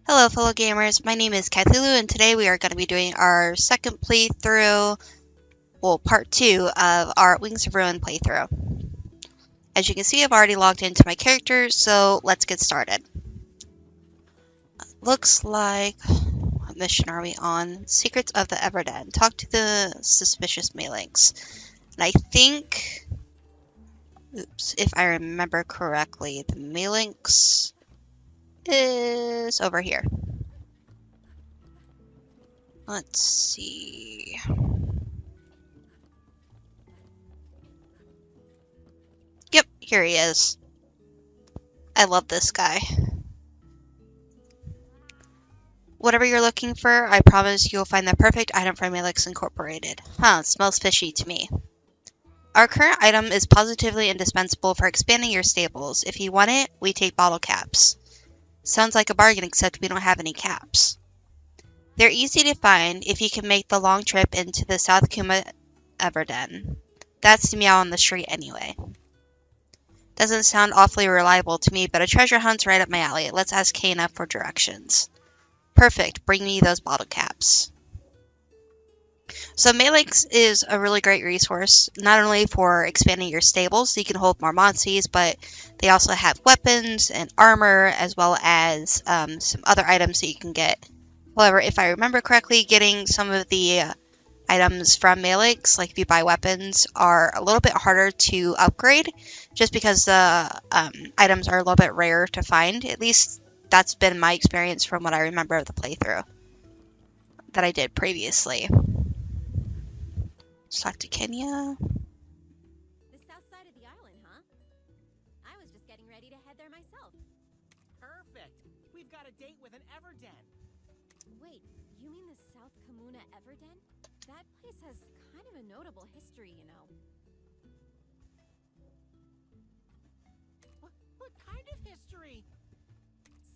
Hello fellow gamers, my name is Cthulhu and today we are going to be doing our second playthrough, well part 2 of our Wings of Ruin playthrough. As you can see I've already logged into my character, so let's get started. Looks like, what mission are we on? Secrets of the Everdead. Talk to the suspicious Malinks. And I think, if I remember correctly, the Malinks is over here. Let's see. Yep, here he is. I love this guy. Whatever you're looking for, I promise you'll find the perfect item from Alex Incorporated. Huh, smells fishy to me. Our current item is positively indispensable for expanding your stables. If you want it, we take bottle caps. Sounds like a bargain, except we don't have any caps. They're easy to find if you can make the long trip into the South Kuma Everden. That's the meow on the street anyway. Doesn't sound awfully reliable to me, but a treasure hunt's right up my alley. Let's ask Kana for directions. Perfect, bring me those bottle caps. So Malinks is a really great resource, not only for expanding your stables so you can hold more monsters, but they also have weapons and armor, as well as some other items that you can get. However, if I remember correctly, getting some of the items from Malinks, like if you buy weapons, are a little bit harder to upgrade, just because the items are a little bit rare to find. At least that's been my experience from what I remember of the playthrough that I did previously. Let's talk to Kenya. The south side of the island, huh? I was just getting ready to head there myself. Perfect! We've got a date with an Everden. Wait, you mean the South Kamuna Everden? That place has kind of a notable history, you know. What kind of history?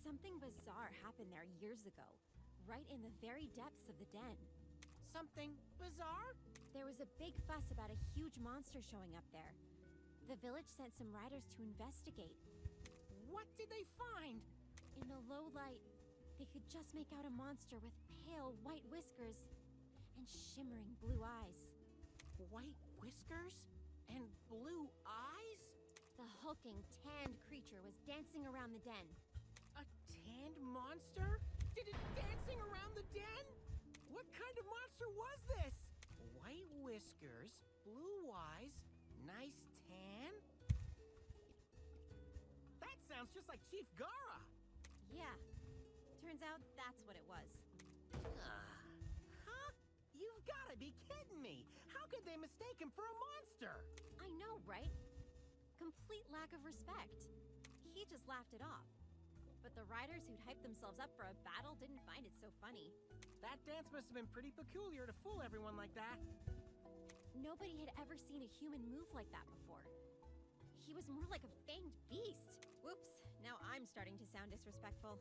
Something bizarre happened there years ago, right in the very depths of the den. Something bizarre? There was a big fuss about a huge monster showing up there. The village sent some riders to investigate. What did they find? In the low light, they could just make out a monster with pale white whiskers and shimmering blue eyes. White whiskers? And blue eyes? The hulking, tanned creature was dancing around the den. A tanned monster? Did it dancing around the den? What kind of monster was this? White whiskers, blue eyes, nice tan? That sounds just like Chief Gara. Yeah, turns out that's what it was. Huh? You've gotta be kidding me! How could they mistake him for a monster? I know, right? Complete lack of respect. He just laughed it off. But the riders who'd hyped themselves up for a battle didn't find it so funny. That dance must have been pretty peculiar to fool everyone like that. Nobody had ever seen a human move like that before. He was more like a fanged beast. Whoops, now I'm starting to sound disrespectful.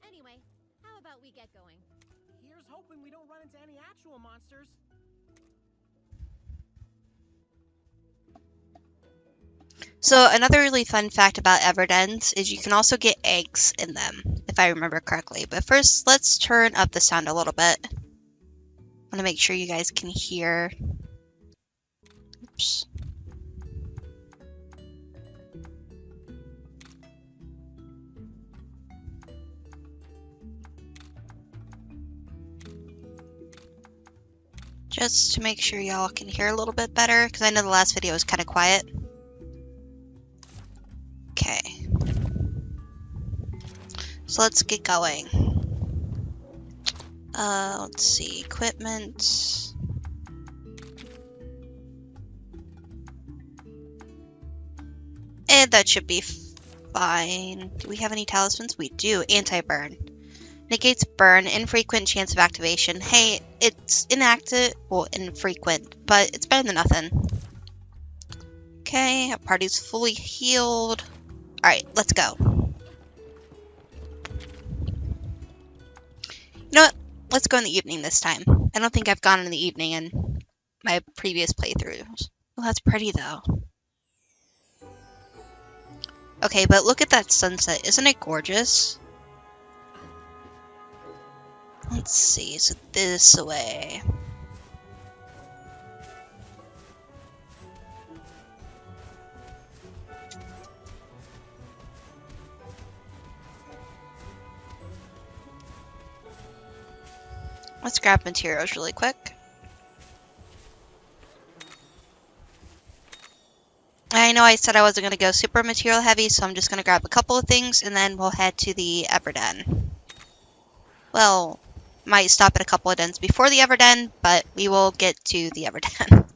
Anyway, how about we get going? Here's hoping we don't run into any actual monsters. So another really fun fact about Everdens is you can also get eggs in them, if I remember correctly. But first, let's turn up the sound a little bit. I want to make sure you guys can hear. Oops. Just to make sure y'all can hear a little bit better, because I know the last video was kind of quiet. Okay. So let's get going. Let's see, equipment. And that should be fine. Do we have any talismans? We do. Anti-burn. Negates burn, infrequent chance of activation. Hey, it's inactive, well, infrequent, but it's better than nothing. Okay, our party's fully healed. Alright, let's go. You know what? Let's go in the evening this time. I don't think I've gone in the evening in my previous playthroughs. Oh, that's pretty though. Okay, but look at that sunset. Isn't it gorgeous? Let's see, so this way. Let's grab materials really quick. I know I said I wasn't going to go super material heavy, so I'm just going to grab a couple of things and then we'll head to the Everden. Well, might stop at a couple of dens before the Everden, but we will get to the Everden.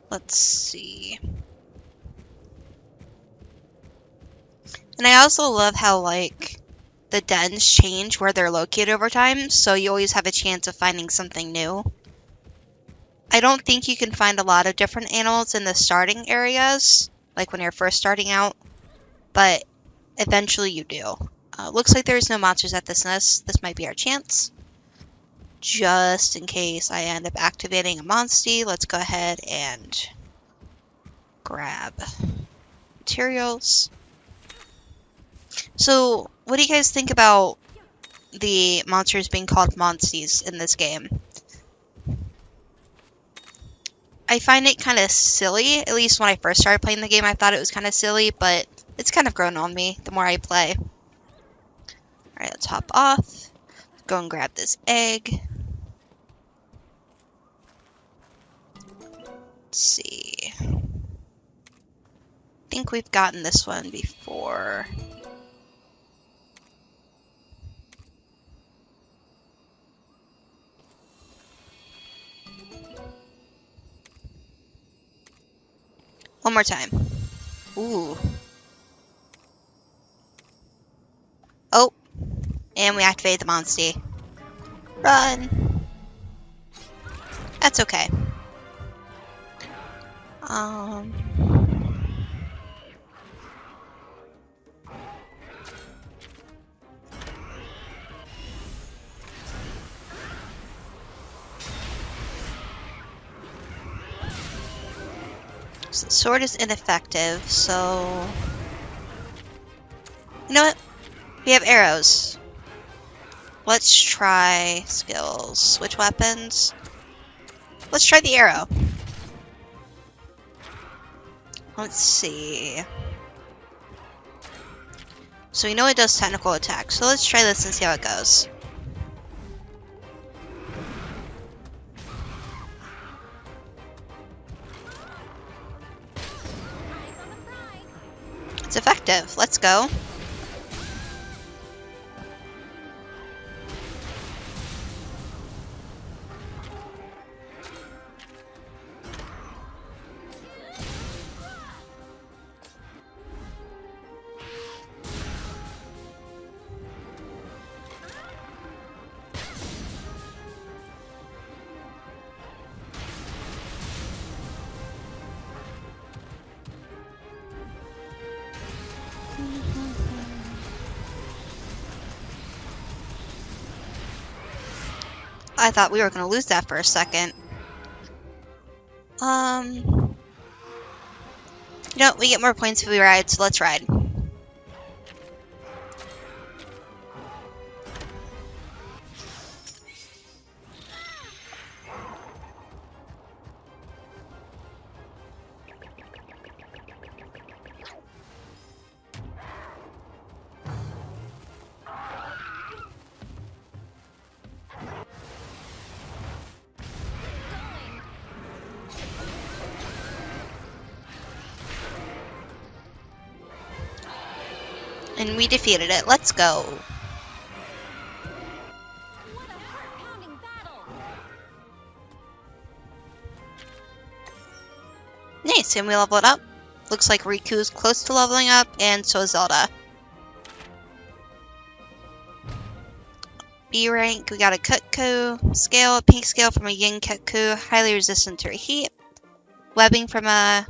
Let's see. And I also love how, like, the dens change where they're located over time, so you always have a chance of finding something new. I don't think you can find a lot of different animals in the starting areas, like when you're first starting out, but eventually you do. Looks like there's no monsters at this nest. This might be our chance. Just in case I end up activating a monstie, let's go ahead and grab materials. So, what do you guys think about the monsters being called monsties in this game? I find it kind of silly. At least when I first started playing the game, I thought it was kind of silly, but it's kind of grown on me the more I play. Alright, let's hop off. Go and grab this egg. Let's see. I think we've gotten this one before. One more time. Ooh. Oh. And we activate the monstie. Run. That's okay. So the sword is ineffective, so... You know what? We have arrows. Let's try skills. Switch weapons. Let's try the arrow. Let's see. So we know it does technical attack, so let's try this and see how it goes. It's effective. Let's go. I thought we were going to lose that for a second. You know, we get more points if we ride, so let's ride. And we defeated it. Let's go. What a heart-pounding battle! Nice, and we leveled up. Looks like Riku's close to leveling up, and so is Zelda. B rank, we got a Kutku scale, a pink scale from a Yin Kutku, highly resistant to heat. Webbing from a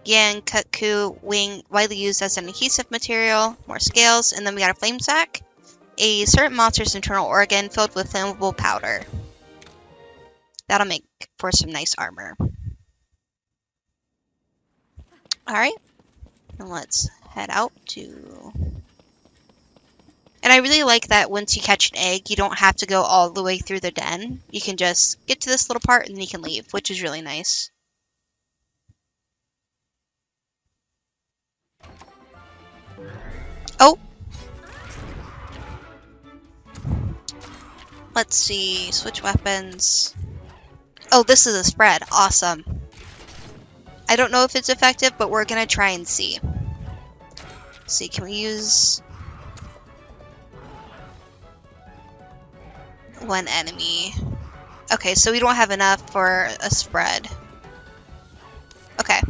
Yin Kutku wing, widely used as an adhesive material. More scales, and then we got a flame sack. A certain monster's internal organ filled with flammable powder. That'll make for some nice armor. Alright, and let's head out to... And I really like that once you catch an egg, you don't have to go all the way through the den. You can just get to this little part and then you can leave, which is really nice. Oh! Let's see, switch weapons. Oh, this is a spread. Awesome. I don't know if it's effective, but we're gonna try and see. Let's see, can we use one enemy? Okay, so we don't have enough for a spread. Okay.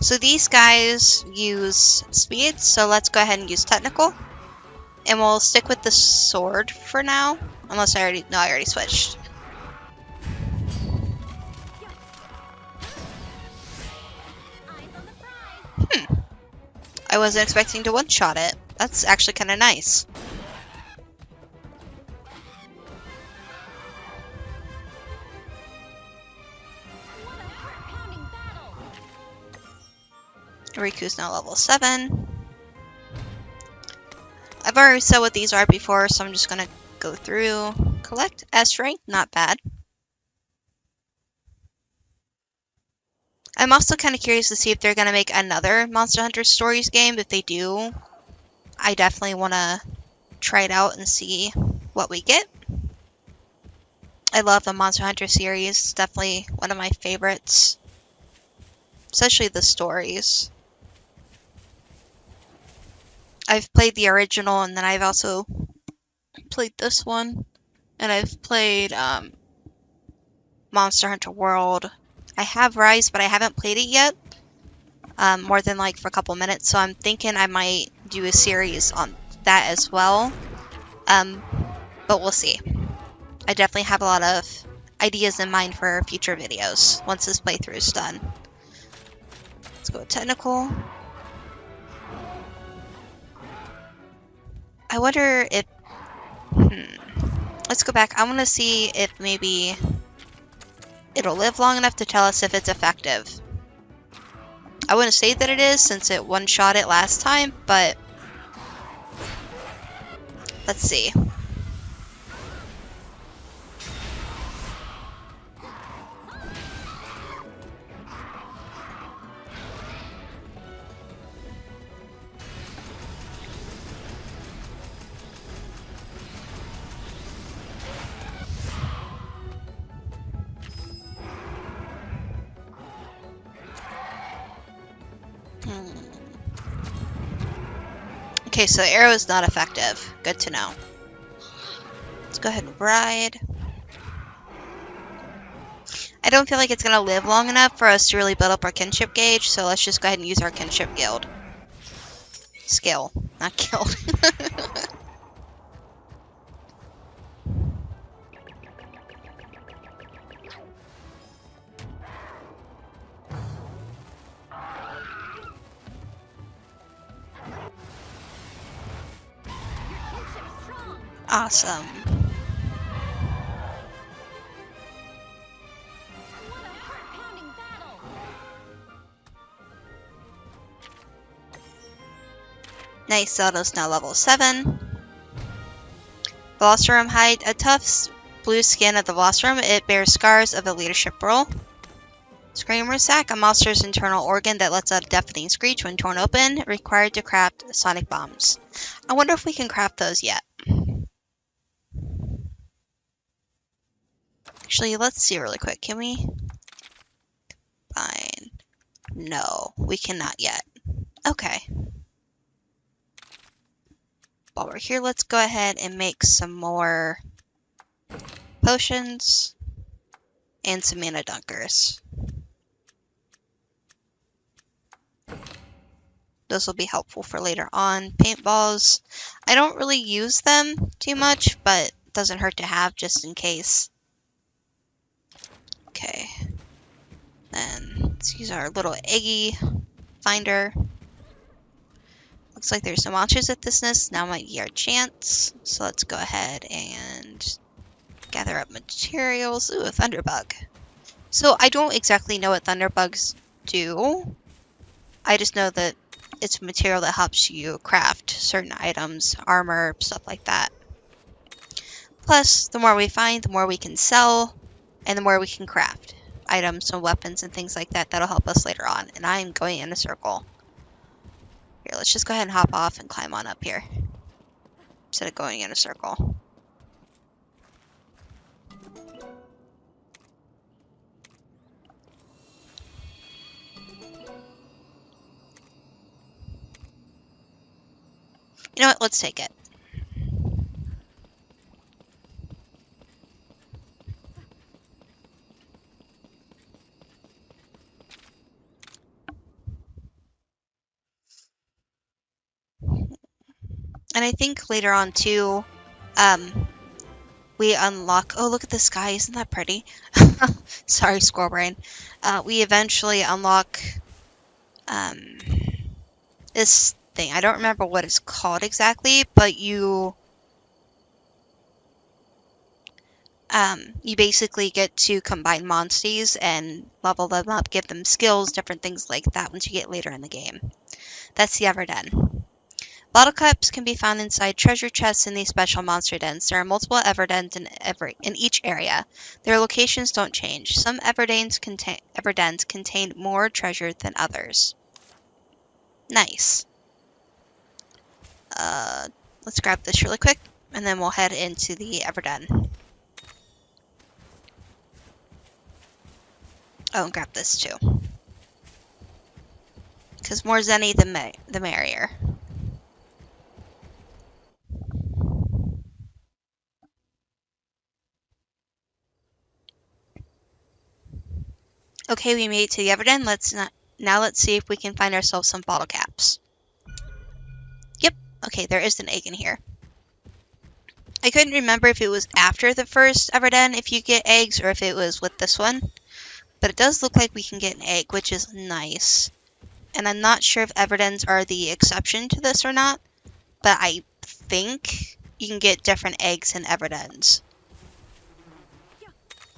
So these guys use speed, so let's go ahead and use technical. And we'll stick with the sword for now. Unless I already switched. I wasn't expecting to one-shot it. That's actually kind of nice. Riku's now level 7. I've already said what these are before, so I'm just gonna go through. Collect S rank, not bad. I'm also kind of curious to see if they're gonna make another Monster Hunter Stories game. If they do, I definitely want to try it out and see what we get. I love the Monster Hunter series. It's definitely one of my favorites. Especially the stories. I've played the original, and then I've also played this one. And I've played Monster Hunter World. I have Rise, but I haven't played it yet. More than like for a couple minutes, so I'm thinking I might do a series on that as well. But we'll see. I definitely have a lot of ideas in mind for future videos once this playthrough is done. Let's go with technical. I wonder if... Let's go back. I want to see if maybe it'll live long enough to tell us if it's effective. I wouldn't say that it is since it one-shot it last time, but let's see. Okay, so arrow is not effective. Good to know. Let's go ahead and ride. I don't feel like it's going to live long enough for us to really build up our kinship gauge, so let's just go ahead and use our kinship guild. Skill, not guild. Awesome. Nice, Zelda's now level 7. Velocirum hide a tough blue skin of the Velocirum. It bears scars of a leadership role. Screamer sac, a monster's internal organ that lets out a deafening screech when torn open, required to craft sonic bombs. I wonder if we can craft those yet. Actually, let's see really quick. Can we? Fine. No, we cannot yet. Okay. While we're here, let's go ahead and make some more potions and some mana dunkers. Those will be helpful for later on. Paintballs. I don't really use them too much, but it doesn't hurt to have just in case. Okay. Then let's use our little eggy finder. Looks like there's no monsters at this nest. Now might be our chance. So let's go ahead and gather up materials. Ooh, a thunderbug. So I don't exactly know what thunderbugs do. I just know that it's a material that helps you craft certain items, armor, stuff like that. Plus, the more we find, the more we can sell, and the more we can craft items and weapons and things like that. That'll help us later on. And I'm going in a circle. Here, let's just go ahead and hop off and climb on up here instead of going in a circle. You know what? Let's take it. And I think later on too, we unlock. Oh, look at the sky! Isn't that pretty? Sorry, squirrel brain. We eventually unlock this thing. I don't remember what it's called exactly, but you basically get to combine monsties and level them up, give them skills, different things like that once you get later in the game. That's the Everden. Bottle caps can be found inside treasure chests in these special monster dens. There are multiple Everdens in each area. Their locations don't change. Some Everdens contain more treasure than others. Nice. Let's grab this really quick, and then we'll head into the Everden. Oh, and grab this too. Because more Zenny, the merrier. Okay, we made it to the Everden. Now let's see if we can find ourselves some bottle caps. Yep. Okay, there is an egg in here. I couldn't remember if it was after the first Everden if you get eggs or if it was with this one. But it does look like we can get an egg, which is nice. And I'm not sure if Everdens are the exception to this or not, but I think you can get different eggs in Everdens.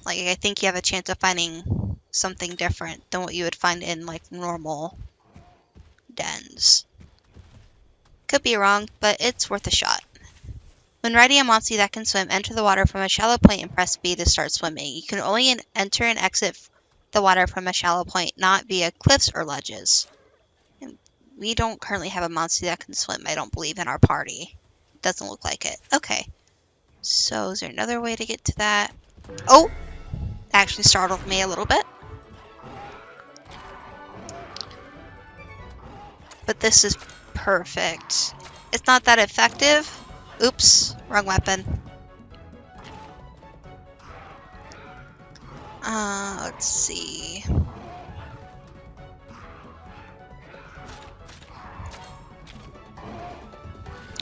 Like, I think you have a chance of finding something different than what you would find in, like, normal dens. Could be wrong, but it's worth a shot. When riding a monster that can swim, enter the water from a shallow point and press B to start swimming. You can only enter and exit the water from a shallow point, not via cliffs or ledges. And we don't currently have a monster that can swim, I don't believe, in our party. Doesn't look like it. Okay. So, is there another way to get to that? Oh! Actually startled me a little bit. But this is perfect. It's not that effective. Oops, wrong weapon. Let's see.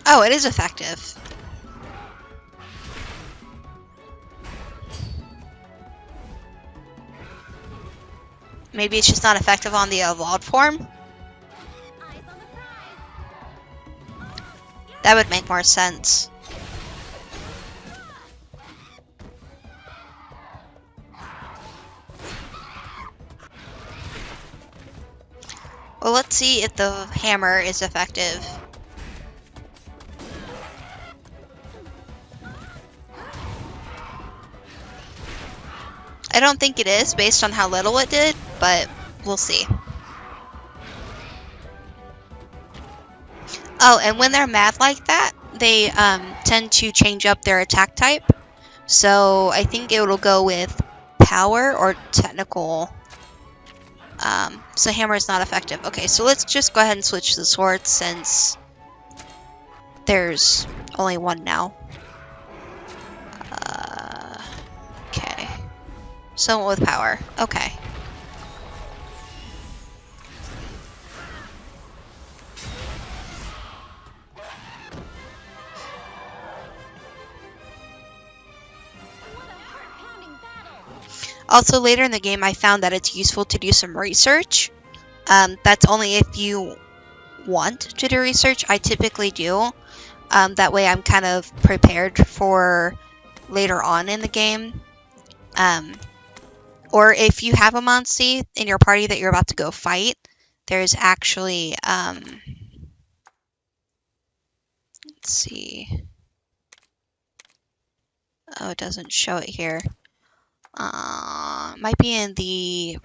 Oh, it is effective. Maybe it's just not effective on the evolved form? That would make more sense. Well, let's see if the hammer is effective. I don't think it is, based on how little it did, but we'll see. Oh, and when they're mad like that, they tend to change up their attack type. So I think it'll go with power or technical. So hammer is not effective. Okay, so let's just go ahead and switch to the sword since there's only one now. Okay. Someone with power. Okay. Also, later in the game, I found that it's useful to do some research. That's only if you want to do research. I typically do. That way I'm kind of prepared for later on in the game. Or if you have a Monstie in your party that you're about to go fight, there's actually, let's see. Oh, it doesn't show it here. Might be in the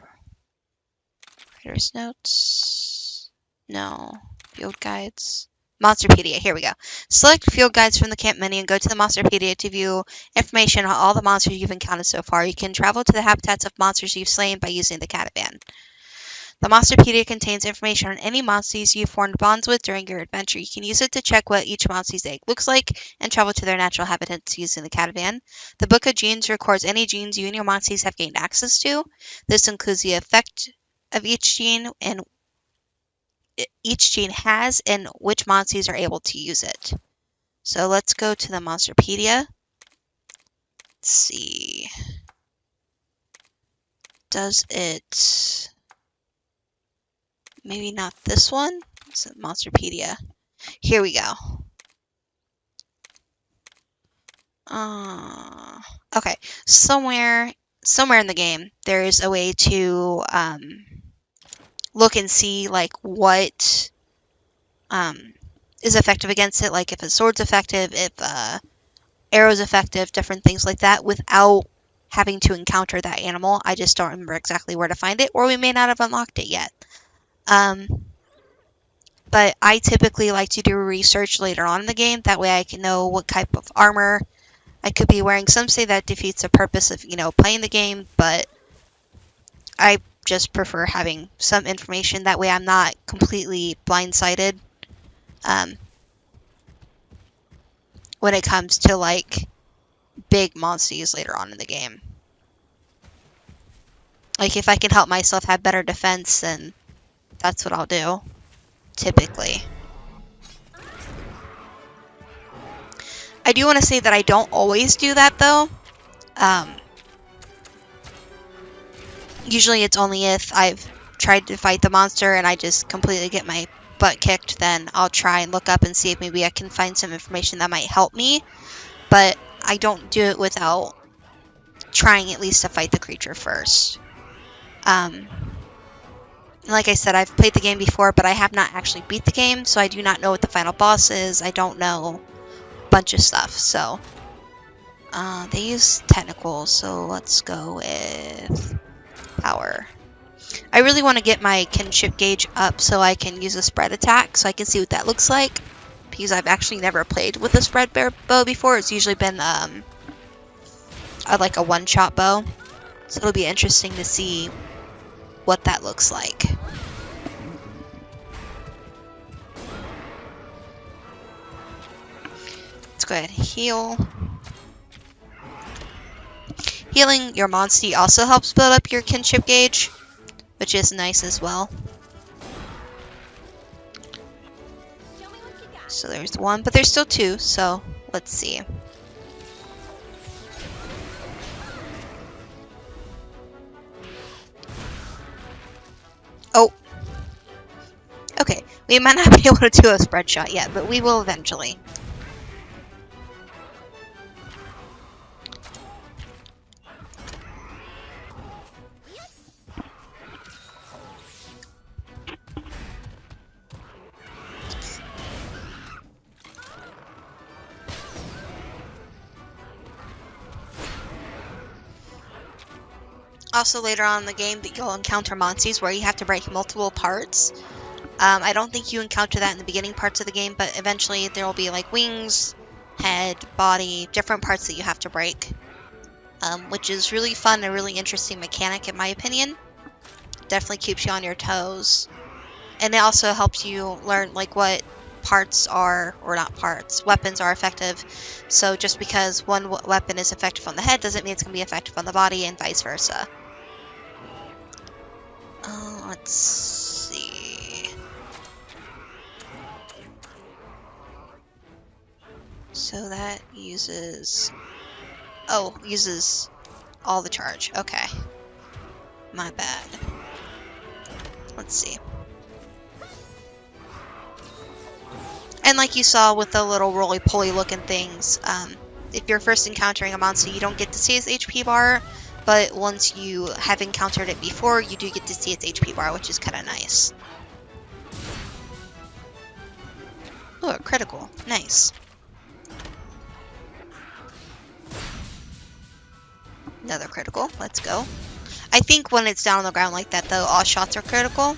writer's notes. No, field guides. Monsterpedia, here we go. Select field guides from the camp menu and go to the Monsterpedia to view information on all the monsters you've encountered so far. You can travel to the habitats of monsters you've slain by using the catavan. The Monsterpedia contains information on any monsters you've formed bonds with during your adventure. You can use it to check what each monster's egg looks like and travel to their natural habitats using the catavan. The Book of Genes records any genes you and your monsters have gained access to. This includes the effect of each gene and each gene has and which monsters are able to use it. So let's go to the Monsterpedia. Let's see. Does it... Maybe not this one? It's Monsterpedia. Here we go. Okay. Somewhere in the game, there's a way to look and see like what is effective against it, like if a sword's effective, if arrow's effective, different things like that, without having to encounter that animal. I just don't remember exactly where to find it, or we may not have unlocked it yet. But I typically like to do research later on in the game. That way I can know what type of armor I could be wearing. Some say that defeats the purpose of, playing the game, but I just prefer having some information. That way I'm not completely blindsided when it comes to, like, big monsters later on in the game. Like, if I can help myself have better defense, then that's what I'll do, typically. I do want to say that I don't always do that, though. Usually it's only if I've tried to fight the monster and I just completely get my butt kicked, then I'll try and look up and see if maybe I can find some information that might help me. But I don't do it without trying at least to fight the creature first. Like I said, I've played the game before, but I have not actually beat the game, so I do not know what the final boss is. I don't know a bunch of stuff, so... they use technicals, so let's go with power. I really want to get my kinship gauge up so I can use a spread attack, so I can see what that looks like, because I've actually never played with a spread bow before. It's usually been like a one-shot bow, so it'll be interesting to see what that looks like. Let's go ahead and heal. Healing your monster also helps build up your kinship gauge, which is nice as well. So there's one, but there's still two, so let's see. Oh. Okay, we might not be able to do a spread shot yet, but we will eventually. Also, later on in the game, that you'll encounter monsters where you have to break multiple parts. I don't think you encounter that in the beginning parts of the game, but eventually there will be like wings, head, body, different parts that you have to break, which is really fun, a really interesting mechanic in my opinion. Definitely keeps you on your toes, and it also helps you learn like what parts are, or not parts, weapons are effective. So just because one weapon is effective on the head doesn't mean it's going to be effective on the body, and vice versa. Let's see. So that uses... Oh, uses all the charge. Okay. My bad. Let's see. And like you saw with the little roly-poly looking things, if you're first encountering a monster, you don't get to see its HP bar, but once you have encountered it before, you do get to see its HP bar, which is kind of nice. Oh, a critical. Nice. Another critical. Let's go. I think when it's down on the ground like that, though, all shots are critical.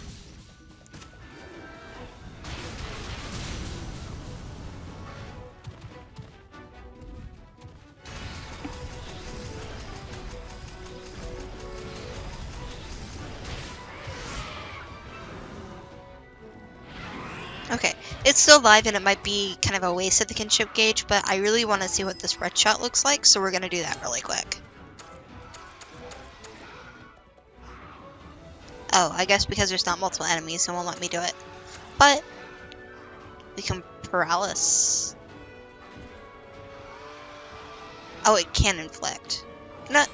Okay, it's still live and it might be kind of a waste of the kinship gauge, but I really want to see what this red shot looks like, so we're going to do that really quick. Oh, I guess because there's not multiple enemies, it won't let me do it. But we can paralysis. Oh, it can inflict. No.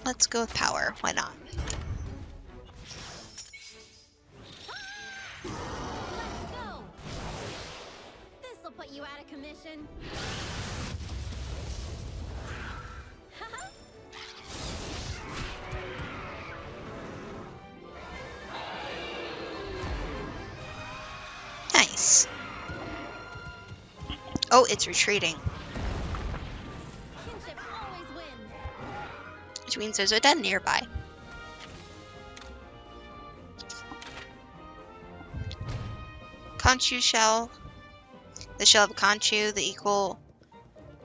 Let's go with power. Why not? Let's go! This'll put you out of commission. Nice. Oh, it's retreating, Kinship always wins. which means there's a den nearby. Conchu shell. The shell of a Conchu, the equal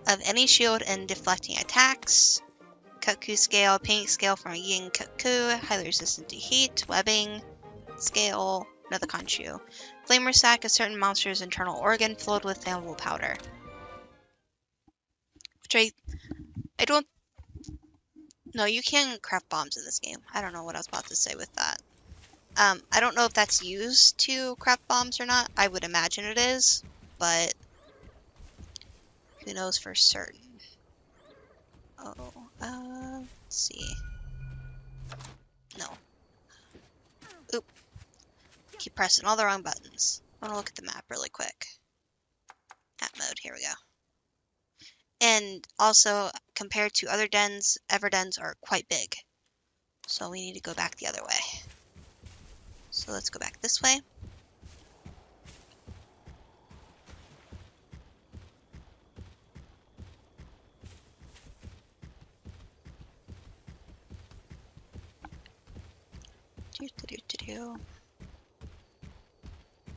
of any shield and deflecting attacks. Cuckoo scale, pink scale from a yin cuckoo, highly resistant to heat, webbing, scale, another Conchu. Flamer sac, a certain monster's internal organ filled with flammable powder. Which I don't... No, you can craft bombs in this game. I don't know what I was about to say with that. I don't know if that's used to craft bombs or not. I would imagine it is, but who knows for certain. Oh, let's see. No. Oop. Keep pressing all the wrong buttons. I want to look at the map really quick. Map mode, here we go. And also, compared to other dens, Everdens are quite big. So we need to go back the other way. So let's go back this way.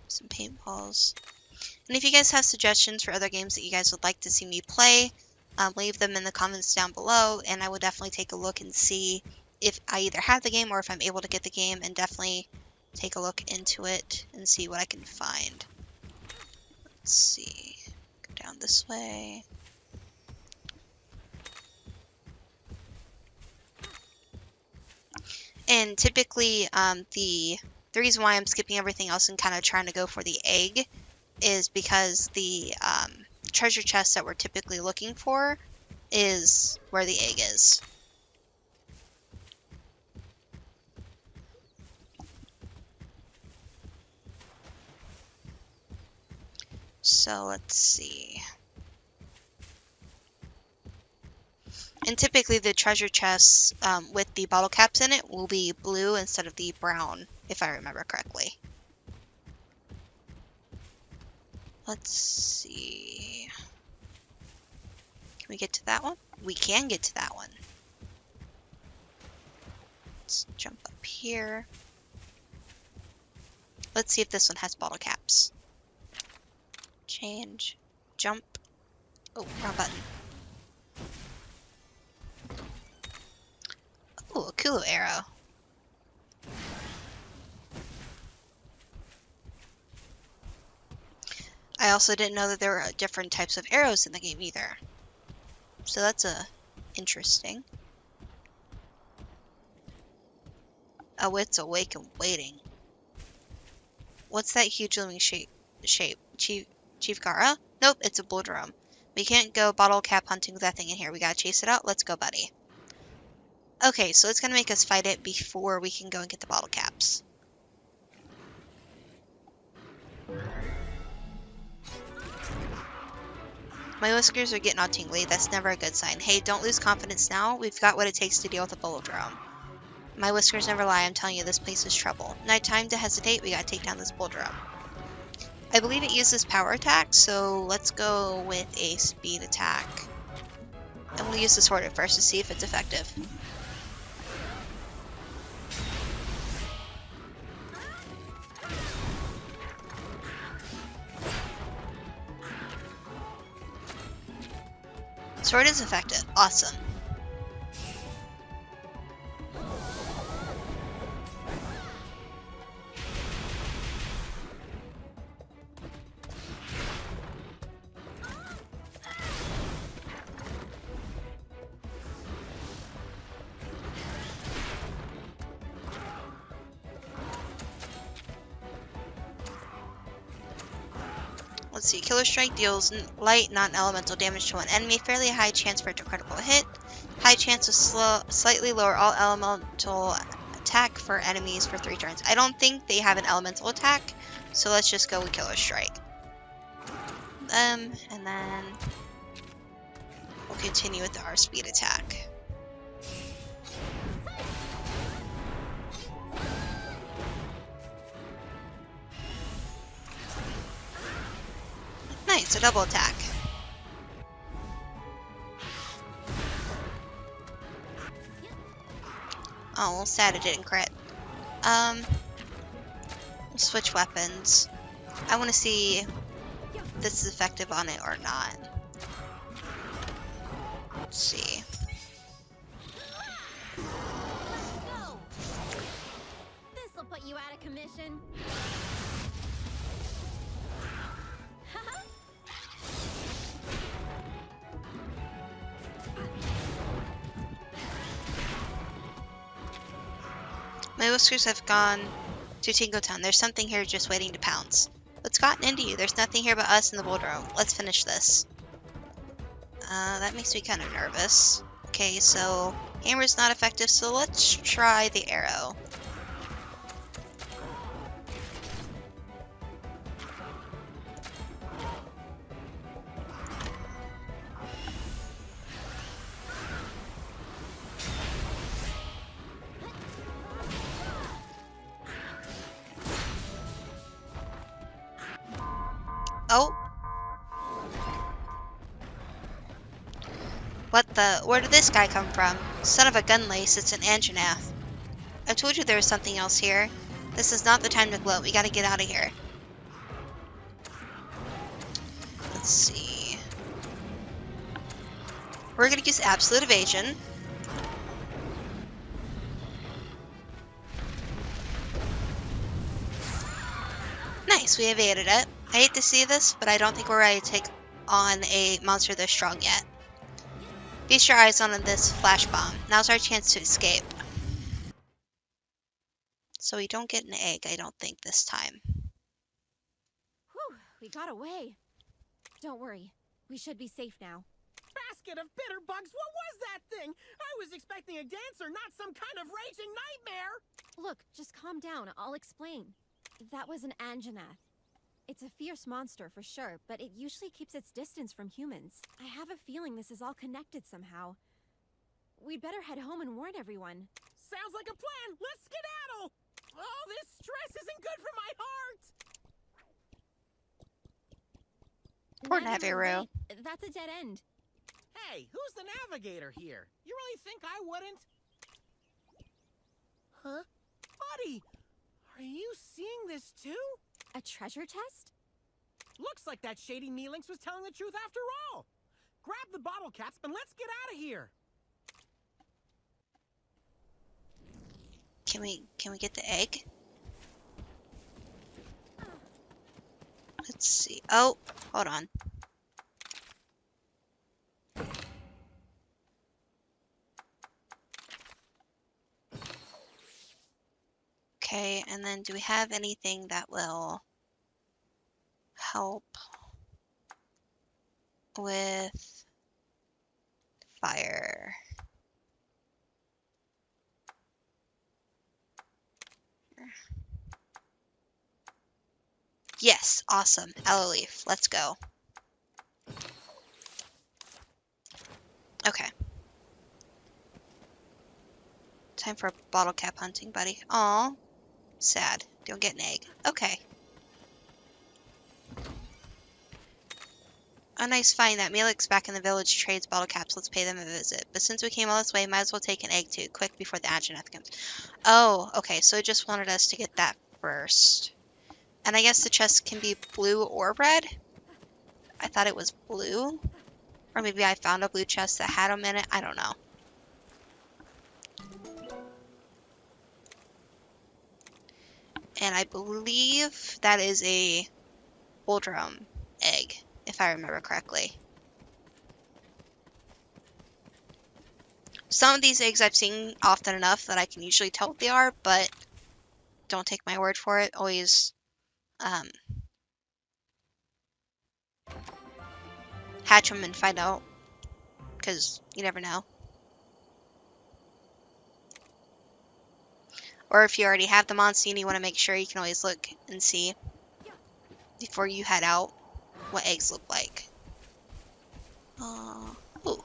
Some paintballs. And if you guys have suggestions for other games that you guys would like to see me play, leave them in the comments down below, and I will definitely take a look and see if I either have the game or if I'm able to get the game, and definitely take a look into it and see what I can find. Let's see. Go down this way. And typically, the reason why I'm skipping everything else and kind of trying to go for the egg is because the treasure chest that we're typically looking for is where the egg is. So let's see. And typically the treasure chests with the bottle caps in it will be blue instead of the brown, if I remember correctly. Let's see. Can we get to that one? We can get to that one. Let's jump up here. Let's see if this one has bottle caps. Change. Jump. Oh, wrong button. Oh, a cool arrow. I also didn't know that there were different types of arrows in the game either. So that's interesting. Oh, it's awake and waiting. What's that huge looming shape? Chief Gara? Nope, it's a blue drum. We can't go bottle cap hunting with that thing in here. We gotta chase it out. Let's go, buddy. Okay, so it's gonna make us fight it before we can go and get the bottle caps. My whiskers are getting all tingly. That's never a good sign. Hey, don't lose confidence now. We've got what it takes to deal with a bullet drum. My whiskers never lie, I'm telling you, this place is trouble. No time to hesitate, we gotta take down this boulder drum. I believe it uses power attack, so let's go with a speed attack. And we'll use the sword at first to see if it's effective. Sword is effective. Awesome. Let's see. Killer Strike deals light, non-elemental damage to one enemy. Fairly high chance for a critical hit. High chance to slightly lower all elemental attack for enemies for 3 turns. I don't think they have an elemental attack, so let's just go with Killer Strike. And then we'll continue with our speed attack. Nice, a double attack. Oh, well, sad it didn't crit. We'll switch weapons. I want to see if this is effective on it or not. Let's see. This'll put you out of commission. My whiskers have gone to Tingo Town. There's something here just waiting to pounce. What's gotten into you? There's nothing here but us and the boulder room. Let's finish this. That makes me kind of nervous. Okay, so hammer's not effective, so let's try the arrow. Oh! What the? Where did this guy come from? Son of a gun lace, it's an Anjanath. I told you there was something else here. This is not the time to gloat. We gotta get out of here. Let's see. We're gonna use absolute evasion. Nice, we evaded it. I hate to see this, but I don't think we're ready to take on a monster this strong yet. Feast your eyes on this flash bomb. Now's our chance to escape. So we don't get an egg, I don't think, this time. Whew, we got away. Don't worry, we should be safe now. Basket of bitter bugs, what was that thing? I was expecting a dancer, not some kind of raging nightmare! Look, just calm down, I'll explain. That was an Anjanath. It's a fierce monster for sure, but it usually keeps its distance from humans. I have a feeling this is all connected somehow. We'd better head home and warn everyone. Sounds like a plan! Let's skedaddle! Oh, this stress isn't good for my heart! Poor Navigator, Naviru. wait, that's a dead end. Hey, who's the navigator here? You really think I wouldn't? Huh? Buddy, are you seeing this too? A treasure chest? Looks like that shady Neelix was telling the truth after all. Grab the bottle caps and let's get out of here. Can we get the egg? Let's see. Oh, hold on. Okay, and then do we have anything that will help with fire? Yes, awesome. Aloe leaf. Let's go. Okay. Time for bottle cap hunting, buddy. Aw. Sad. Don't get an egg. Okay. A nice find that Melix back in the village trades bottle caps. Let's pay them a visit. But since we came all this way, might as well take an egg too, quick before the Anjanath comes. Oh, okay, so it just wanted us to get that first. And I guess the chest can be blue or red? I thought it was blue. Or maybe I found a blue chest that had them in it. I don't know. And I believe that is a Uldrum egg, if I remember correctly. Some of these eggs I've seen often enough that I can usually tell what they are, but don't take my word for it. Always hatch them and find out, because you never know. Or if you already have them on scene, you want to make sure you can always look and see before you head out what eggs look like. Ooh.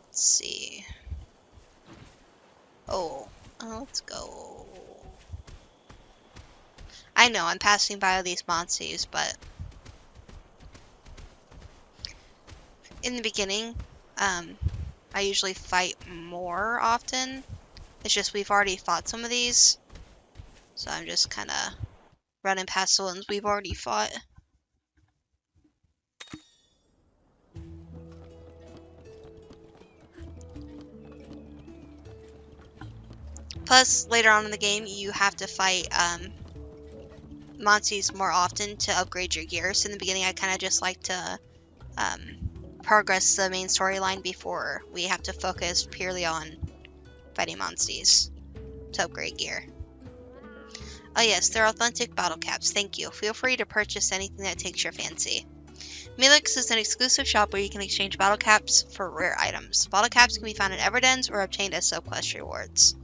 Let's see. Let's go. I know, I'm passing by all these monsters, but in the beginning, I usually fight more often. It's just we've already fought some of these, so I'm just kind of running past the ones we've already fought. Plus, later on in the game, you have to fight monsters more often to upgrade your gear. So in the beginning, I kind of just like to progress the main storyline before we have to focus purely on fighting monsters to upgrade gear. Oh yes, they're authentic bottle caps. Thank you. Feel free to purchase anything that takes your fancy. Melix is an exclusive shop where you can exchange bottle caps for rare items. Bottle caps can be found in Everdens or obtained as subquest rewards.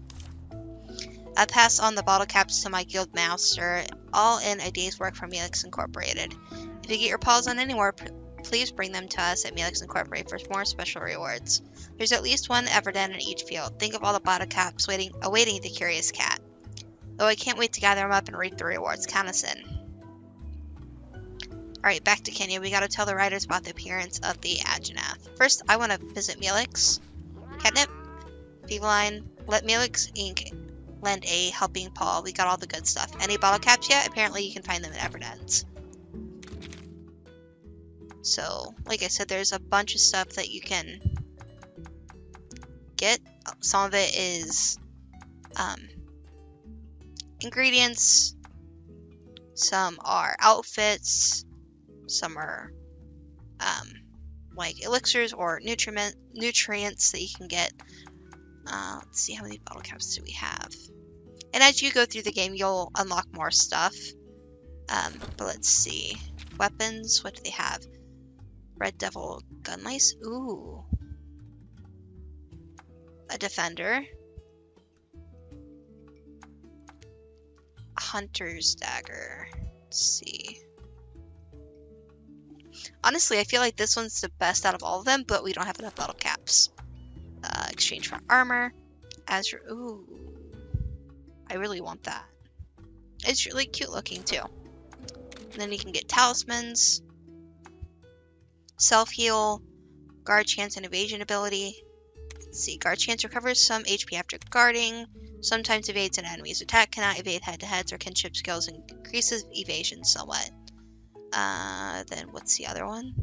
I pass on the bottle caps to my guild master, all in a day's work from Melix Incorporated. If you get your paws on any more, please bring them to us at Melix Incorporated for more special rewards. There's at least one Everden in each field. Think of all the bottle caps awaiting the curious cat. Oh, I can't wait to gather them up and reap the rewards. Count us in. Alright, back to Kenya. We gotta tell the writers about the appearance of the Anjanath. First, I want to visit Melix. Catnip, Feveline, let Melix Inc. lend a helping paw. We got all the good stuff. Any bottle caps yet? Apparently you can find them in Everdens. So, like I said, there's a bunch of stuff that you can get. Some of it is ingredients. Some are outfits. Some are like elixirs or nutrients that you can get. Let's see, how many bottle caps do we have? And as you go through the game, you'll unlock more stuff. But let's see. Weapons, what do they have? Red Devil gun mice. Ooh. A defender. A hunter's dagger. Let's see. Honestly, I feel like this one's the best out of all of them, but we don't have enough bottle caps. Exchange for armor. Azure. Ooh. I really want that. It's really cute looking too. And then you can get talismans. Self-heal, guard chance, and evasion ability. Let's see, guard chance recovers some HP after guarding, sometimes evades an enemy's attack, cannot evade head-to-heads or kinship skills, and increases evasion somewhat. Then what's the other one?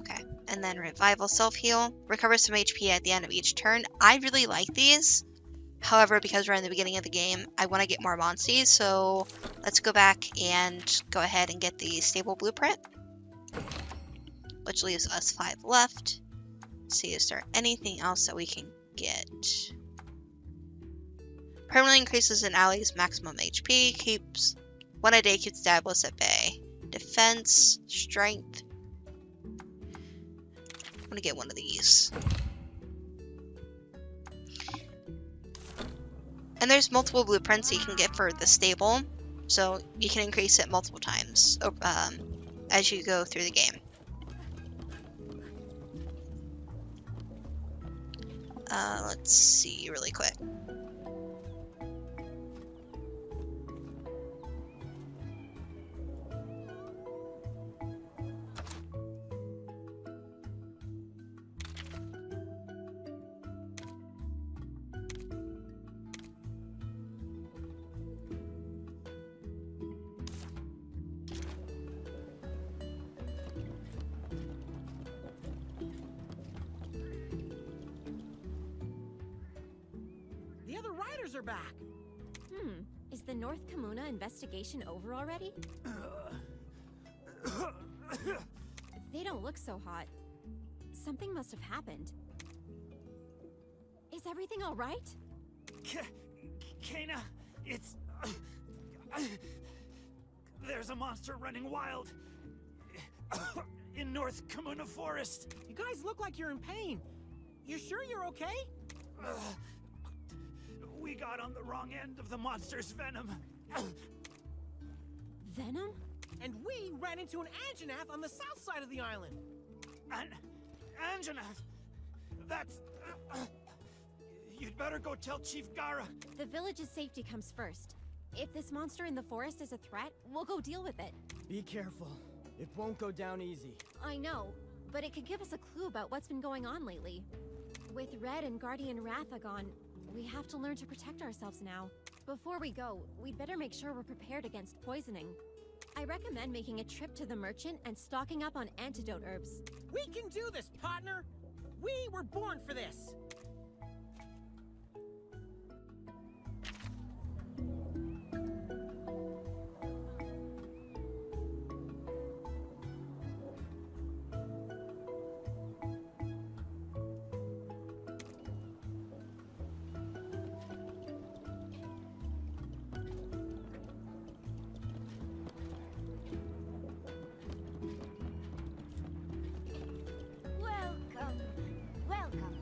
Okay, and then revival self-heal, recovers some HP at the end of each turn. I really like these. However, because we're in the beginning of the game, I want to get more monsters, so let's go back and go ahead and get the stable blueprint. Which leaves us 5 left. Let's see, is there anything else that we can get? Permanently increases an ally's maximum HP. Keeps 1 a day, keeps Diabolus at bay. Defense, strength. I'm gonna get one of these. And there's multiple blueprints that you can get for the stable, so you can increase it multiple times as you go through the game. Let's see really quick. The other riders are back. Is the North Kamuna investigation over already? They don't look so hot. Something must have happened. Is everything all right? Kana, it's... There's a monster running wild in North Kamuna Forest. You guys look like you're in pain. You sure you're okay? We got on the wrong end of the monster's venom. Venom? And we ran into an Anjanath on the south side of the island. Anjanath, that's... You'd better go tell Chief Gara. The village's safety comes first. If this monster in the forest is a threat, we'll go deal with it. Be careful. It won't go down easy. I know, but it could give us a clue about what's been going on lately. With Red and Guardian Ratha gone, we have to learn to protect ourselves now. Before we go, we'd better make sure we're prepared against poisoning. I recommend making a trip to the merchant and stocking up on antidote herbs. We can do this, partner. We were born for this. Welcome. Welcome.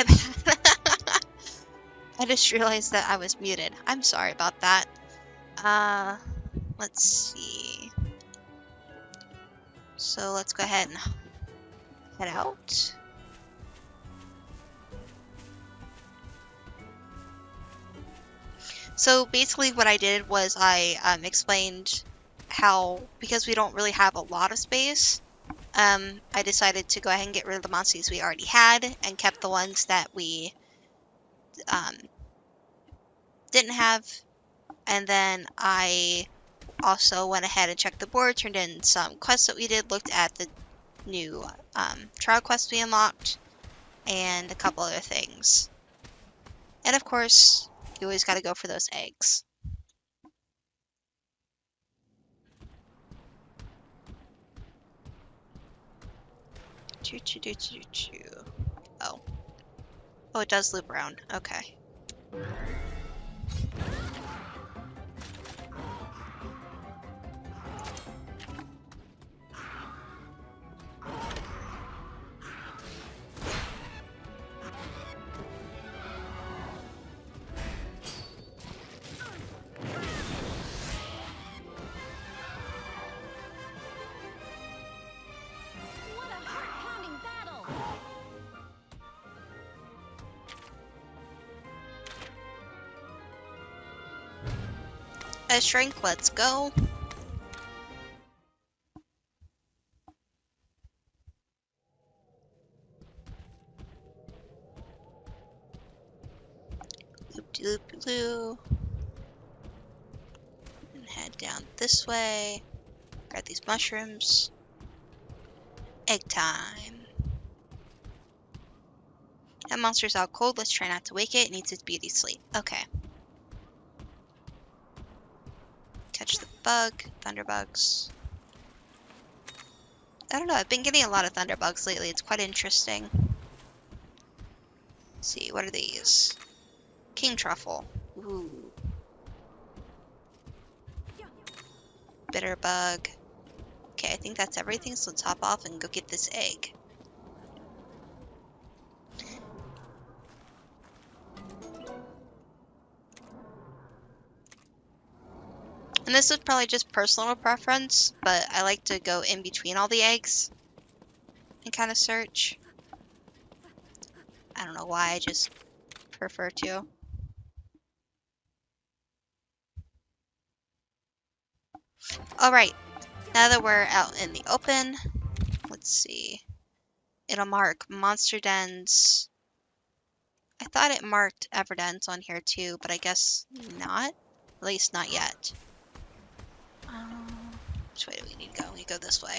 My bad. I just realized that I was muted. I'm sorry about that. Let's see. So let's go ahead and head out. So basically what I did was I explained how, because we don't really have a lot of space, I decided to go ahead and get rid of the monsters we already had and kept the ones that we um, didn't have. And then I also went ahead and checked the board, turned in some quests that we did, looked at the new trial quests we unlocked, and a couple other things. And of course, you always got to go for those eggs. Choo choo choo choo choo. Oh. Oh, it does loop around. Okay. What a heart-pounding battle! A shrink, let's go. Loop de loop de loo. And head down this way. Grab these mushrooms. Egg time. That monster's out cold. Let's try not to wake it. It needs its beauty sleep. Okay. Catch the bug. Thunderbugs. I don't know. I've been getting a lot of thunderbugs lately. It's quite interesting. Let's see. What are these? King truffle. Ooh. Bitter bug. Okay, I think that's everything. So let's hop off and go get this egg. And this is probably just personal preference, but I like to go in between all the eggs and kind of search. I don't know why, I just prefer to. Alright, now that we're out in the open, let's see. It'll mark monster dens. I thought it marked Everdens on here too, but I guess not. At least not yet. Which way do we need to go? We go this way.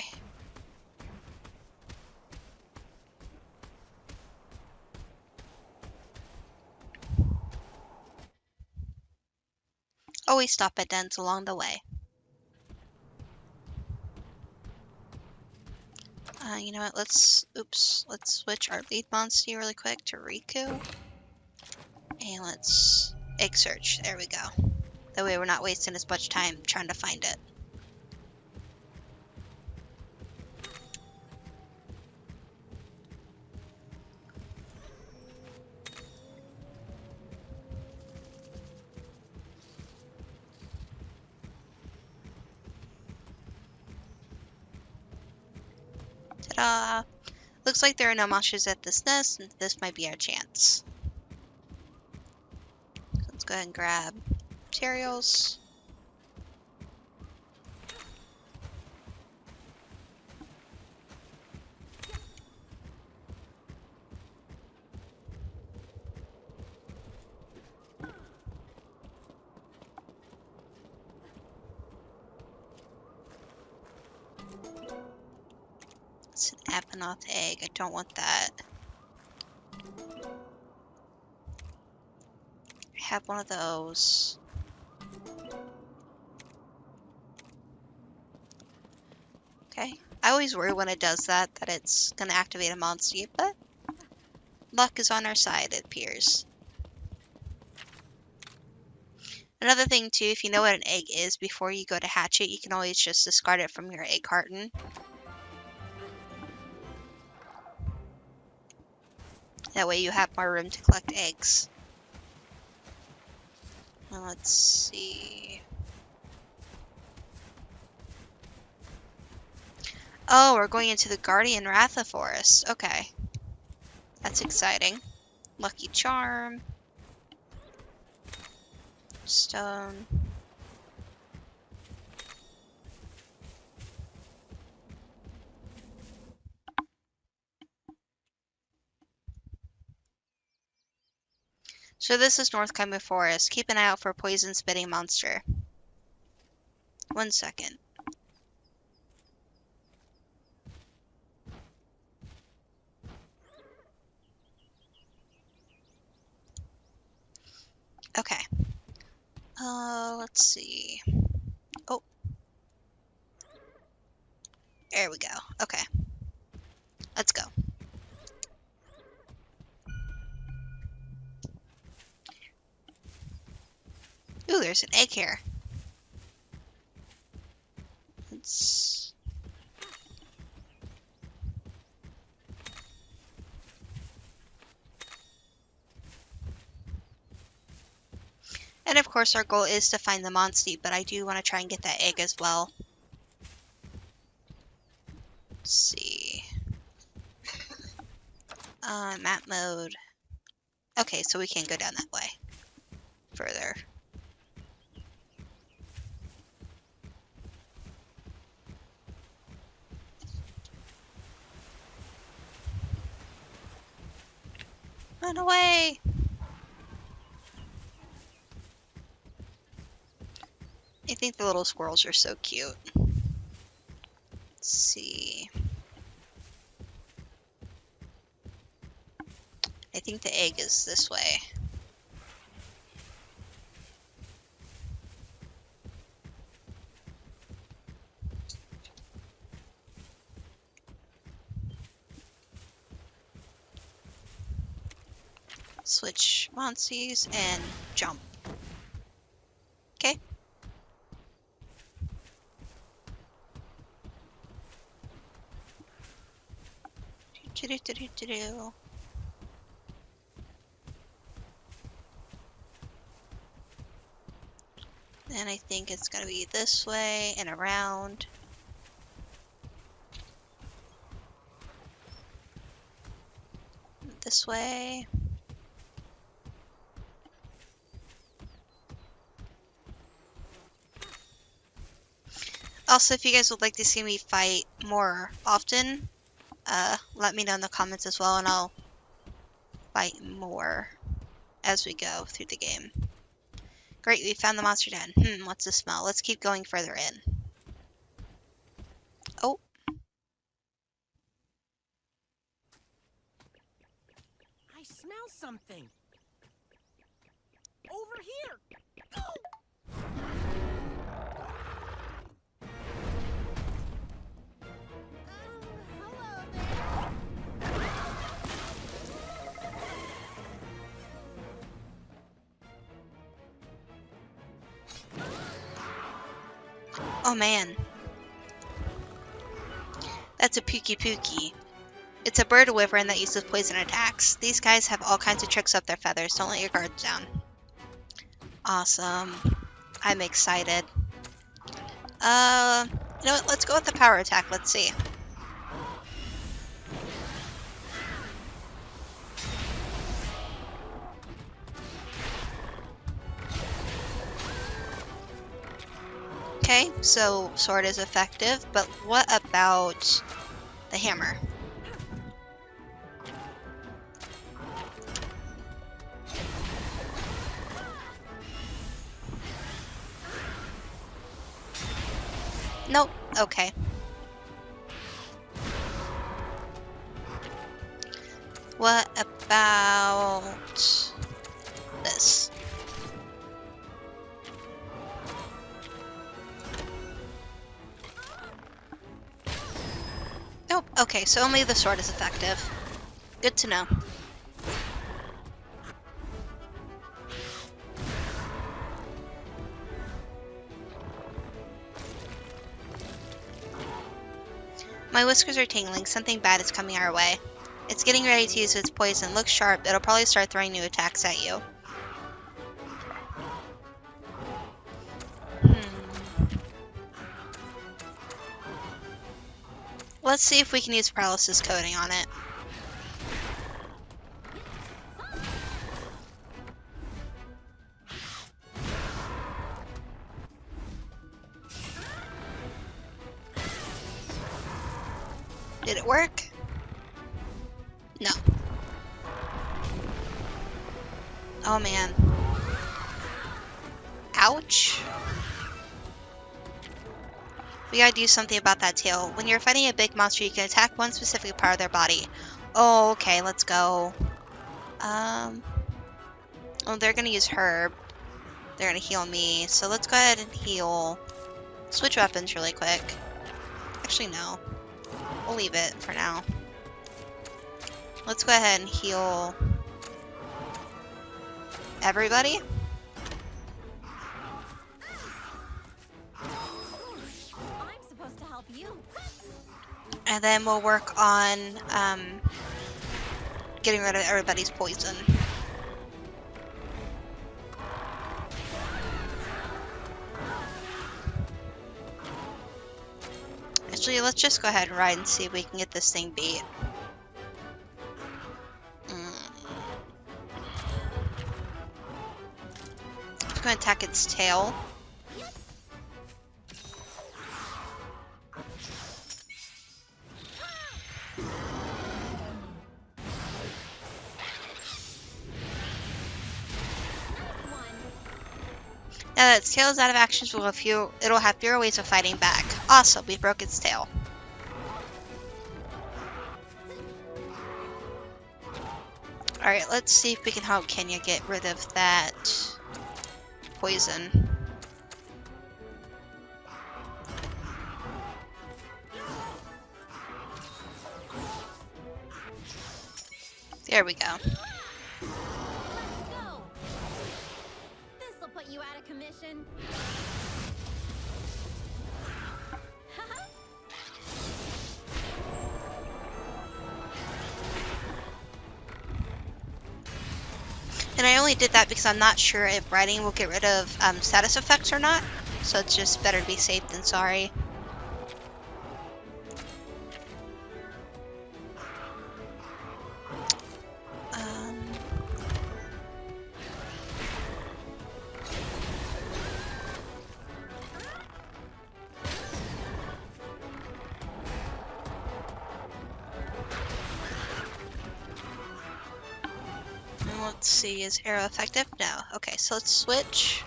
Always stop at dens along the way. You know what, let's switch our lead monster really quick to Riku. And let's egg search, there we go. That way we're not wasting as much time trying to find it. Ta-da! Looks like there are no monsters at this nest, and this might be our chance. Let's go ahead and grab materials. It's an Apanoth egg. I don't want that. I have one of those. Okay. I always worry when it does that it's going to activate a monster, but luck is on our side, it appears. Another thing too, if you know what an egg is before you go to hatch it, you can always just discard it from your egg carton. That way you have more room to collect eggs. Well, let's see. Oh, we're going into the Guardian Ratha Forest. Okay. That's exciting. Lucky Charm. Stone. So this is North Kaimu Forest. Keep an eye out for a poison-spitting monster. 1 second. Okay. Let's see. Oh. There we go. Okay. Let's go. Ooh, there's an egg here. Let's... And of course our goal is to find the Monstie, but I do want to try and get that egg as well. Let's see. Map mode. Okay, so we can go down that way. Further. Run away! I think the little squirrels are so cute. Let's see. I think the egg is this way. Switch Monsies and jump. Okay. Do-do-do-do-do-do. And I think it's gonna be this way and around. This way. Also, if you guys would like to see me fight more often, let me know in the comments as well, and I'll fight more as we go through the game. Great, we found the monster den. What's the smell? Let's keep going further in. Oh. I smell something. Over here. Oh! Hello there. Oh man. That's a Pookie Pookie. It's a bird wyvern that uses poison attacks. These guys have all kinds of tricks up their feathers. Don't let your guards down. Awesome. I'm excited. You know what? Let's go with the power attack. Let's see. Okay, so sword is effective, but what about the hammer? Nope. Okay. What about this? Nope. Okay, so only the sword is effective. Good to know. My whiskers are tingling. Something bad is coming our way. It's getting ready to use its poison. Look sharp. It'll probably start throwing new attacks at you. Let's see if we can use paralysis coating on it. Did it work? No. Oh man. Ouch. We gotta do something about that tail. When you're fighting a big monster, you can attack one specific part of their body. Oh, okay, let's go. Oh, they're gonna use herb. They're gonna heal me. So let's go ahead and heal. Switch weapons really quick. Actually, no. We'll leave it for now. Let's go ahead and heal everybody. I'm supposed to help you. And then we'll work on getting rid of everybody's poison. Actually, let's just go ahead and ride and see if we can get this thing beat. I'm going to attack its tail. Now that its tail is out of actions, it'll have fewer ways of fighting back. Awesome, we broke its tail. Alright, let's see if we can help Kenya get rid of that poison. There we go. Let's go. This'll put you out of commission. And I only did that because I'm not sure if riding will get rid of status effects or not. So it's just better to be safe than sorry. Let's see, is arrow effective? No. Okay, so let's switch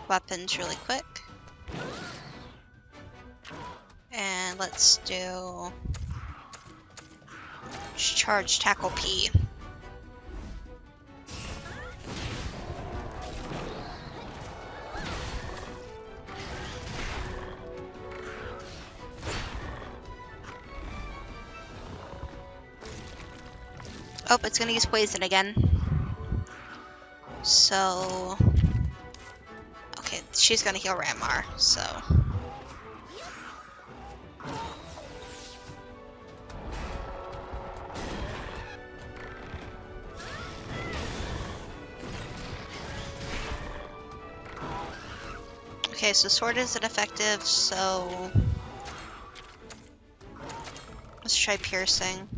weapons really quick. And let's do charge tackle P. Oh, it's gonna use poison again. So... okay, she's gonna heal Ramar, so... okay, so sword isn't effective, so... let's try piercing.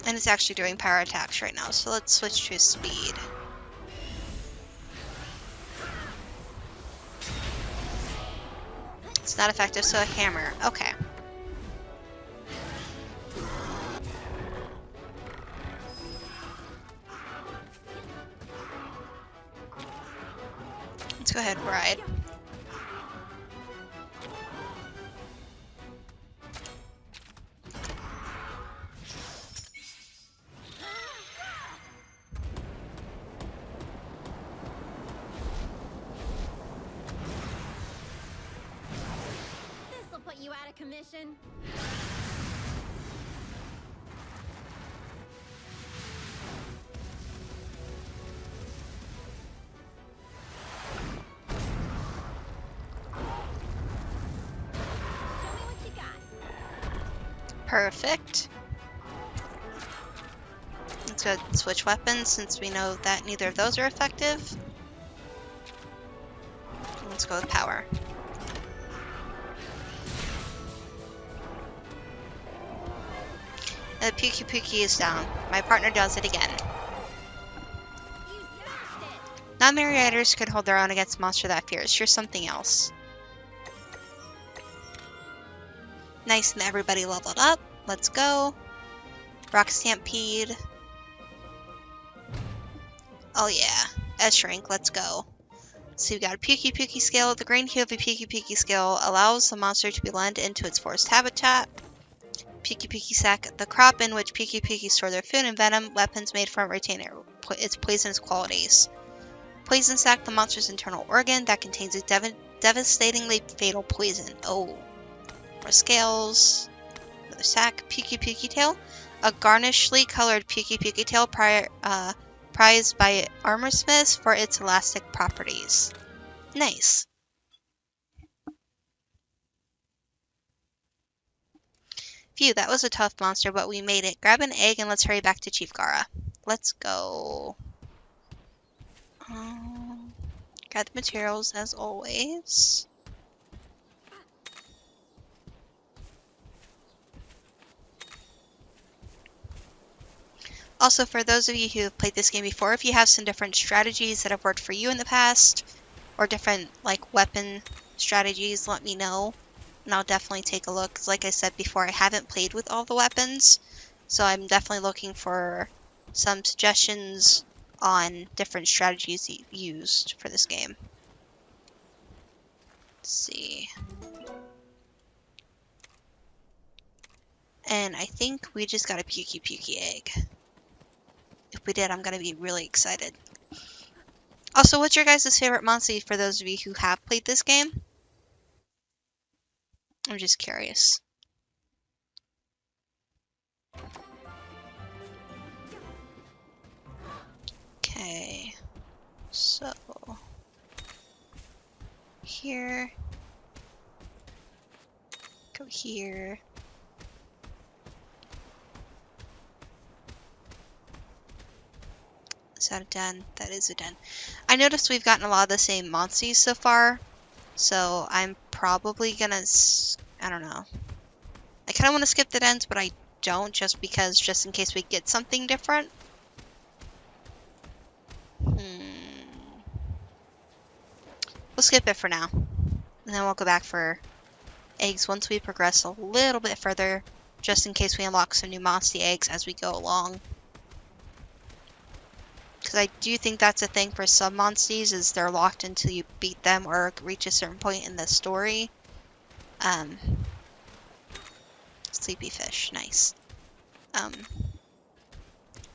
And it's actually doing power attacks right now, so let's switch to speed. It's not effective, so a hammer. Okay. Let's go ahead and ride. This'll put you out of commission. Show me what you got. Perfect. Let's go switch weapons since we know that neither of those are effective. Let's go with power. The Puki Puki is down. My partner does it again. You smashed it! Non-marionators could hold their own against a monster that fierce. Here's something else. Nice, and everybody leveled up. Let's go. Rock Stampede. Oh yeah. S-Shrink, let's go. So we got a Puki Puki skill. The green hue of a Puki Puki skill allows the monster to be led into its forest habitat. Puki Puki sack, the crop in which Puki Puki store their food and venom. Weapons made from retain its poisonous qualities. Poison sac, the monster's internal organ that contains a devastatingly fatal poison. Oh. More scales. Another sack. Puki Puki tail. A garnishly colored Puki Puki tail prized by armorsmiths for its elastic properties. Nice. Phew, that was a tough monster, but we made it. Grab an egg and let's hurry back to Chief Gara. Let's go. Got the materials as always. Also, for those of you who have played this game before, if you have some different strategies that have worked for you in the past, or different, like, weapon strategies, let me know. And I'll definitely take a look. 'Cause like I said before, I haven't played with all the weapons, so I'm definitely looking for some suggestions on different strategies used for this game. Let's see. And I think we just got a Puki Puki egg. If we did, I'm going to be really excited. Also, what's your guys' favorite monster for those of you who have played this game? I'm just curious. Okay. So, here. Go here. Is that a den? That is a den. I noticed we've gotten a lot of the same monsters so far, so I'm probably gonna, I don't know. I kind of want to skip the dens, but I don't, just in case we get something different. We'll skip it for now, and then we'll go back for eggs once we progress a little bit further, just in case we unlock some new monster eggs as we go along. Because I do think that's a thing for some monsters, is they're locked until you beat them or reach a certain point in the story. Sleepy fish, nice.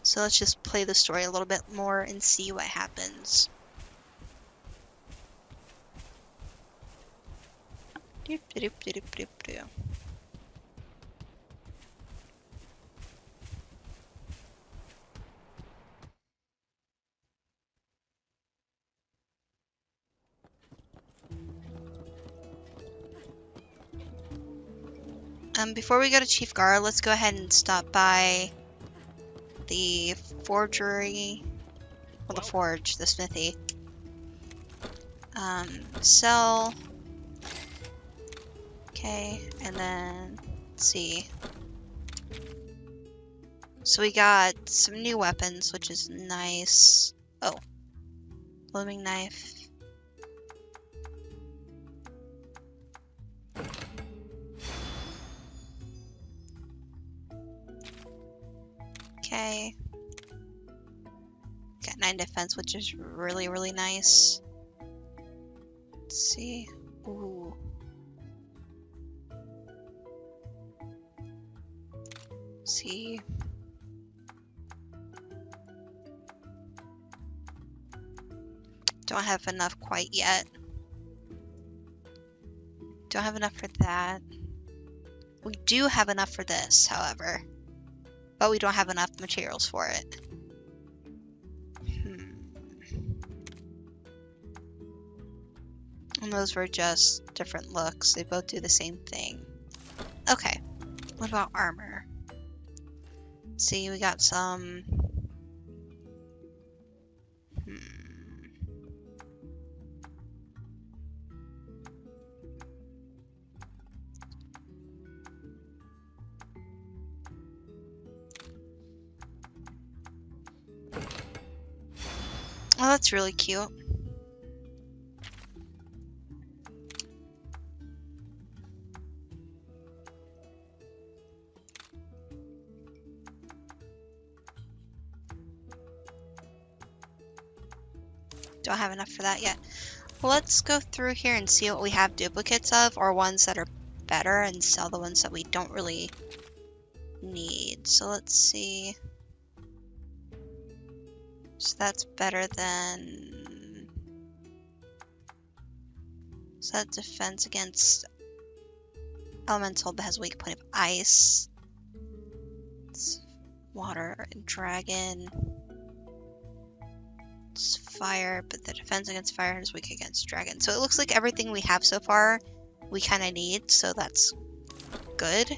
So let's just play the story a little bit more and see what happens. Before we go to Chief Gara, let's go ahead and stop by the forgery, well, the forge, the smithy. Sell. Okay, and then, let's see. So we got some new weapons, which is nice. Oh, blooming knife. Okay. Got 9 defense, which is really, really nice. Let's see. Ooh. See. Don't have enough quite yet. Don't have enough for that. We do have enough for this, however. But we don't have enough materials for it. And those were just different looks. They both do the same thing. Okay. What about armor? See, we got some... Oh, that's really cute. Don't have enough for that yet. Well, let's go through here and see what we have duplicates of, or ones that are better, and sell the ones that we don't really need. So let's see. So that's better than... So that defends against elemental, but has a weak point of ice. It's water and dragon. It's fire, but the defense against fire is weak against dragon. So it looks like everything we have so far we kind of need, so that's good.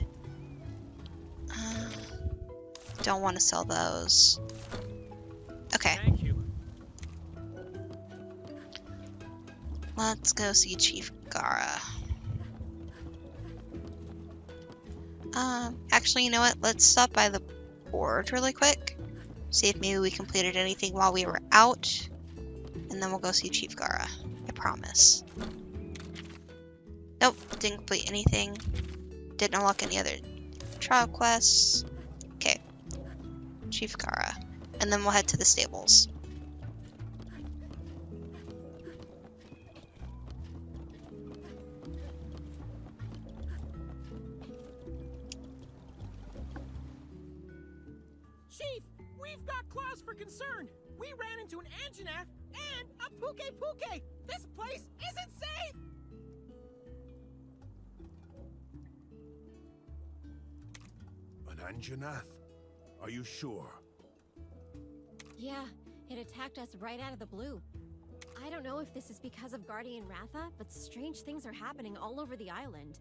Don't want to sell those. Okay. Thank you. Let's go see Chief Gara. Actually, you know what? Let's stop by the board really quick. See if maybe we completed anything while we were out. And then we'll go see Chief Gara. I promise. Nope, didn't complete anything. Didn't unlock any other trial quests. Okay. Chief Gara. And then we'll head to the stables. Chief, we've got cause for concern. We ran into an Anjanath and a Puke Puke. This place isn't safe. An Anjanath? Are you sure? Yeah, it attacked us right out of the blue. I don't know if this is because of Guardian Ratha, but strange things are happening all over the island.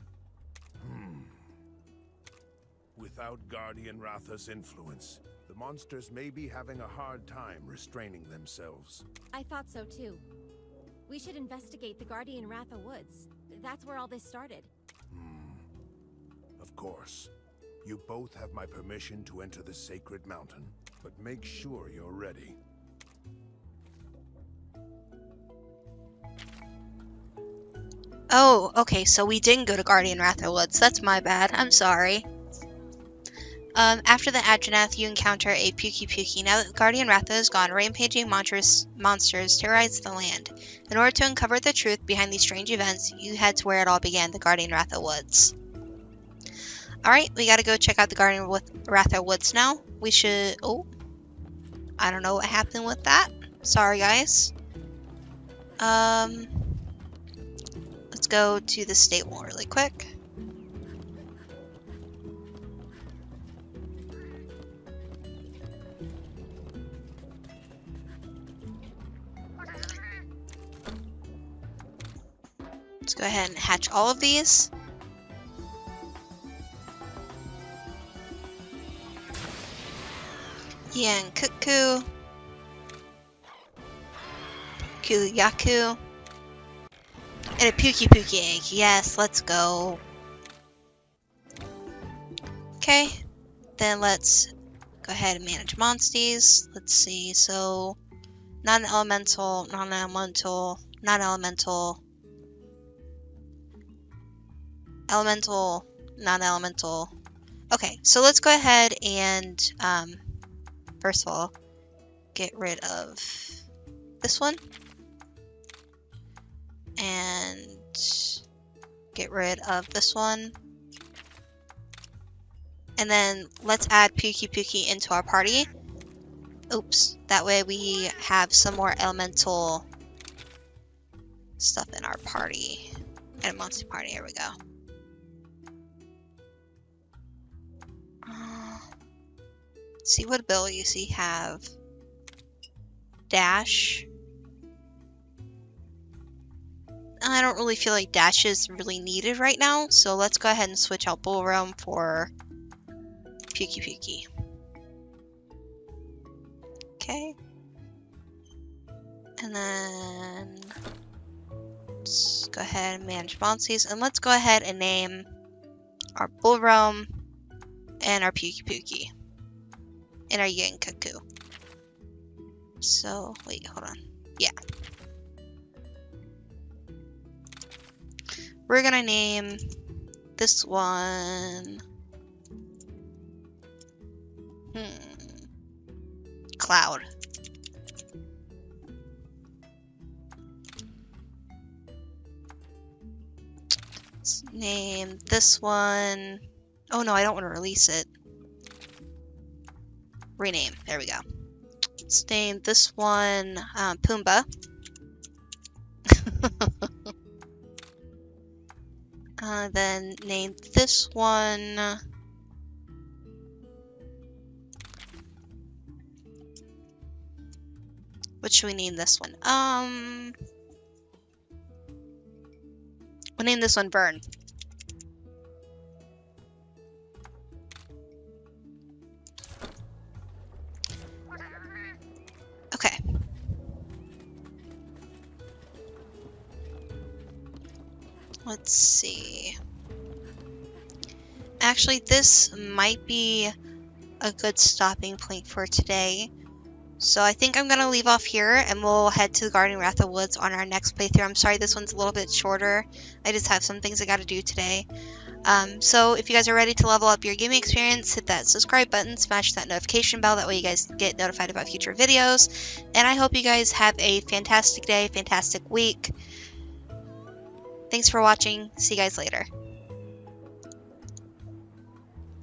Without Guardian Ratha's influence, the monsters may be having a hard time restraining themselves. I thought so too. We should investigate the Guardian Ratha woods. That's where all this started. Of course. You both have my permission to enter the sacred mountain, but make sure you're ready. Oh, okay, so we didn't go to Guardian Ratha Woods. That's my bad. I'm sorry. After the Adjanath, you encounter a Puki Puki. Now that Guardian Ratha is gone, rampaging monsters terrorize the land. In order to uncover the truth behind these strange events, you head to where it all began, the Guardian Ratha Woods. Alright, we gotta go check out the Guardian Ratha Woods now. We should... Oh. I don't know what happened with that. Sorry, guys. Let's go to the stable really quick. Let's go ahead and hatch all of these. Yan Kuku. Yaku. And a Puki Puki egg. Yes, let's go. Okay. Then let's go ahead and manage monsties. Let's see. So, non-elemental, non-elemental, non-elemental, elemental, non-elemental. Okay, so let's go ahead and, first of all, get rid of this one. And get rid of this one. And then let's add Puki Puki into our party. Oops, that way we have some more elemental stuff in our party. And a monster party, here we go. Let's see what abilities he have. Dash. I don't really feel like dash is really needed right now, so let's go ahead and switch out Bull Realm for Pukey Pukey. Okay. And then let's go ahead and manage bouncies. And let's go ahead and name our Bullroam and our Pukey Pukey. And our Yin Cuckoo. So, wait, hold on. Yeah. We're gonna name this one... Cloud. Let's name this one... Oh no, I don't want to release it. Rename. There we go. Let's name this one Pumbaa. Then name this one... What should we name this one? We'll name this one Vern. Okay. Let's see. Actually, this might be a good stopping point for today. So I think I'm going to leave off here and we'll head to the Guardian Wrath of Woods on our next playthrough. I'm sorry this one's a little bit shorter. I just have some things I got to do today. So if you guys are ready to level up your gaming experience, hit that subscribe button, smash that notification bell. That way you guys get notified about future videos. And I hope you guys have a fantastic day, fantastic week. Thanks for watching. See you guys later.